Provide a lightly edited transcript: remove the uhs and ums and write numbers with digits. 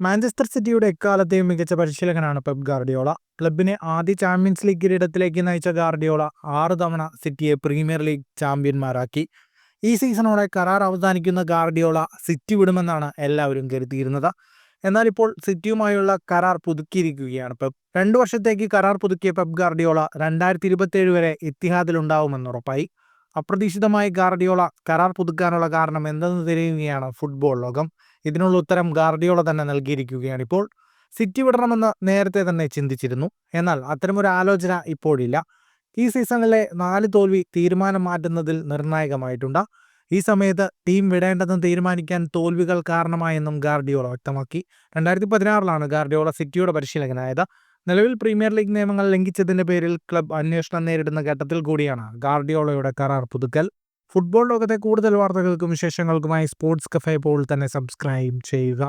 Manchester സിറ്റിയുടെ എക്കാലത്തെയും മികച്ച പരിശീലകനാണ് പെപ് ഗാർഡിയോള. ക്ലബിനെ ആദ്യ ചാമ്പ്യൻസ് ലീഗ് കിരീടത്തിലേക്ക് നയിച്ച ഗാർഡിയോള 6 തവണ സിറ്റിയെ പ്രീമിയർ ലീഗ് ചാമ്പ്യന്മാരാക്കി. ഈ സീസണോടെ കരാർ അവസാനിക്കുന്ന ഗാർഡിയോള സിറ്റി വിടുമെന്നാണ് എല്ലാവരും കരുതിയിരുന്നത്. എന്നാൽ ഇപ്പോൾ സിറ്റിയുമായുള്ള കരാർ പുതുക്കിയിരിക്കുകയാണ് പെപ്. 2 വർഷത്തേക്ക് കരാർ പുതുക്കിയ പെപ് ഗാർഡിയോള 2027 വരെ ഇത്തിഹാദിലുണ്ടാവുമെന്നുറപ്പായി. അപ്രതീക്ഷിതമായി ഗാർഡിയോള കരാർ പുതുക്കാനുള്ള കാരണം എന്തെന്ന് തിരയുകയാണ് ഫുട്ബോൾ ലോകം. ഇതിനുള്ള ഉത്തരം ഗാർഡിയോള തന്നെ നൽകിയിരിക്കുകയാണ്. ഇപ്പോൾ സിറ്റി വിടണമെന്ന് നേരത്തെ തന്നെ ചിന്തിച്ചിരുന്നു. എന്നാൽ അത്തരമൊരു ആലോചന ഇപ്പോഴില്ല. ഈ സീസണിലെ 4 തോൽവി തീരുമാനം മാറ്റുന്നതിൽ നിർണായകമായിട്ടുണ്ട്. ഈ സമയത്ത് ടീം വിടേണ്ടതെന്ന് തീരുമാനിക്കാൻ തോൽവികൾ കാരണമായെന്നും ഗാർഡിയോള വ്യക്തമാക്കി. 2016 ഗാർഡിയോള സിറ്റിയുടെ പരിശീലകനായത്. നിലവിൽ പ്രീമിയർ ലീഗ് നിയമങ്ങൾ ലംഘിച്ചതിന്റെ പേരിൽ ക്ലബ് അന്വേഷണം നേരിടുന്ന ഘട്ടത്തിൽ കൂടിയാണ് ഗാർഡിയോളയുടെ കരാർ പുതുക്കൽ. ഫുട്ബോൾ ലോകത്തെ കൂടുതൽ വാർത്തകൾക്കും വിശേഷങ്ങൾക്കുമായി സ്പോർട്സ് കഫേ പോൾ തന്നെ സബ്സ്ക്രൈബ് ചെയ്യുക.